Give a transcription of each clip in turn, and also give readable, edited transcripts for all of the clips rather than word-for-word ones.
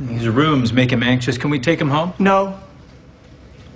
These rooms make him anxious. Can we take him home? No.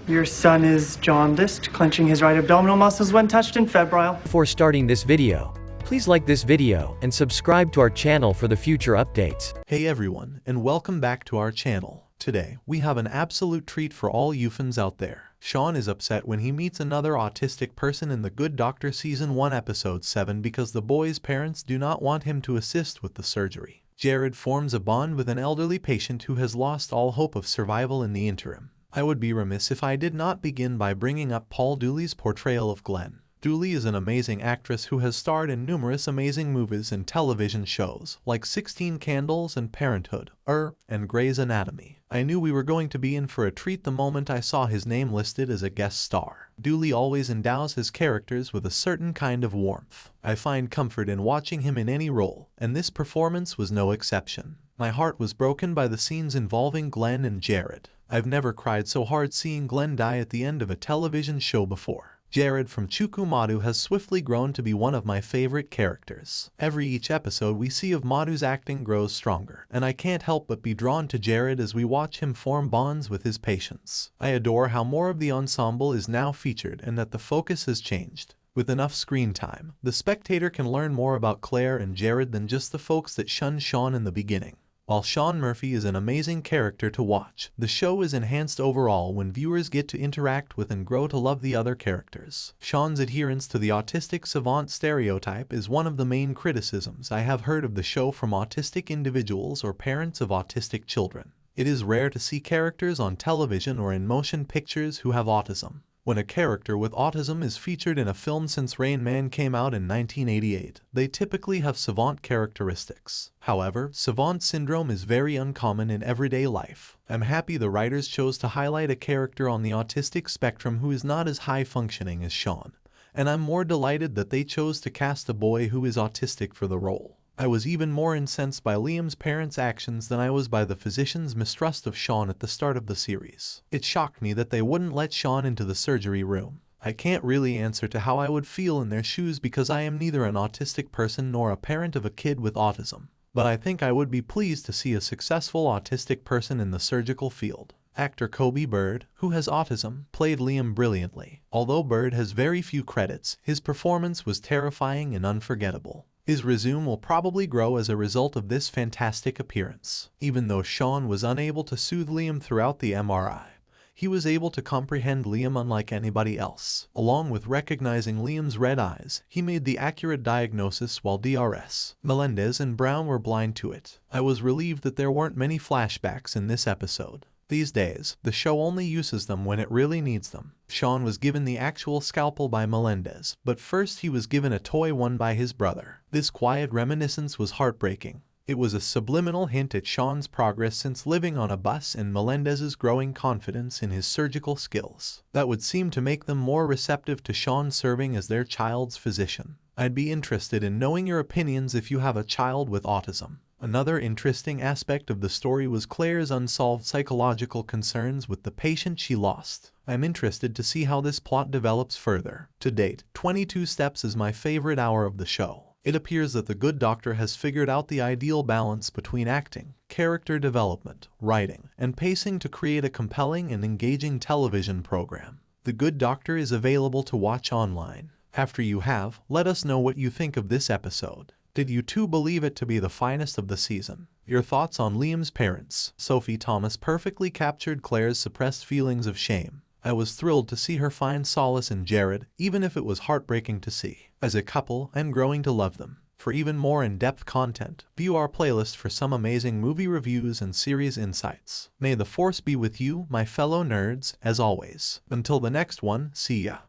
Your son is jaundiced, clenching his right abdominal muscles when touched and febrile. Before starting this video, please like this video and subscribe to our channel for the future updates. Hey everyone, and welcome back to our channel. Today, we have an absolute treat for all you fans out there. Sean is upset when he meets another autistic person in The Good Doctor Season 1 Episode 7 because the boy's parents do not want him to assist with the surgery. Jared forms a bond with an elderly patient who has lost all hope of survival in the interim. I would be remiss if I did not begin by bringing up Paul Dooley's portrayal of Glenn. Dooley is an amazing actress who has starred in numerous amazing movies and television shows, like 16 Candles and Parenthood, and Grey's Anatomy. I knew we were going to be in for a treat the moment I saw his name listed as a guest star. Dooley always endows his characters with a certain kind of warmth. I find comfort in watching him in any role, and this performance was no exception. My heart was broken by the scenes involving Glenn and Jared. I've never cried so hard seeing Glenn die at the end of a television show before. Jared from Chukwumadu has swiftly grown to be one of my favorite characters. Each episode we see of Madu's acting grows stronger, and I can't help but be drawn to Jared as we watch him form bonds with his patients. I adore how more of the ensemble is now featured and that the focus has changed. With enough screen time, the spectator can learn more about Claire and Jared than just the folks that shunned Sean in the beginning. While Sean Murphy is an amazing character to watch, the show is enhanced overall when viewers get to interact with and grow to love the other characters. Sean's adherence to the autistic savant stereotype is one of the main criticisms I have heard of the show from autistic individuals or parents of autistic children. It is rare to see characters on television or in motion pictures who have autism. When a character with autism is featured in a film since Rain Man came out in 1988, they typically have savant characteristics. However, savant syndrome is very uncommon in everyday life. I'm happy the writers chose to highlight a character on the autistic spectrum who is not as high-functioning as Sean, and I'm more delighted that they chose to cast a boy who is autistic for the role. I was even more incensed by Liam's parents' actions than I was by the physician's mistrust of Sean at the start of the series. It shocked me that they wouldn't let Sean into the surgery room. I can't really answer to how I would feel in their shoes because I am neither an autistic person nor a parent of a kid with autism. But I think I would be pleased to see a successful autistic person in the surgical field. Actor Kobe Bird, who has autism, played Liam brilliantly. Although Bird has very few credits, his performance was terrifying and unforgettable. His resume will probably grow as a result of this fantastic appearance. Even though Sean was unable to soothe Liam throughout the MRI, he was able to comprehend Liam unlike anybody else. Along with recognizing Liam's red eyes, he made the accurate diagnosis while Drs. Melendez and Brown were blind to it. I was relieved that there weren't many flashbacks in this episode. These days, the show only uses them when it really needs them. Sean was given the actual scalpel by Melendez, but first he was given a toy won by his brother. This quiet reminiscence was heartbreaking. It was a subliminal hint at Sean's progress since living on a bus and Melendez's growing confidence in his surgical skills. That would seem to make them more receptive to Sean serving as their child's physician. I'd be interested in knowing your opinions if you have a child with autism. Another interesting aspect of the story was Claire's unsolved psychological concerns with the patient she lost. I'm interested to see how this plot develops further. To date, 22 Steps is my favorite hour of the show. It appears that The Good Doctor has figured out the ideal balance between acting, character development, writing, and pacing to create a compelling and engaging television program. The Good Doctor is available to watch online. After you have, let us know what you think of this episode. Did you too believe it to be the finest of the season? Your thoughts on Liam's parents? Sophie Thomas perfectly captured Claire's suppressed feelings of shame. I was thrilled to see her find solace in Jared, even if it was heartbreaking to see. As a couple, I'm growing to love them. For even more in-depth content, view our playlist for some amazing movie reviews and series insights. May the force be with you, my fellow nerds, as always. Until the next one, see ya.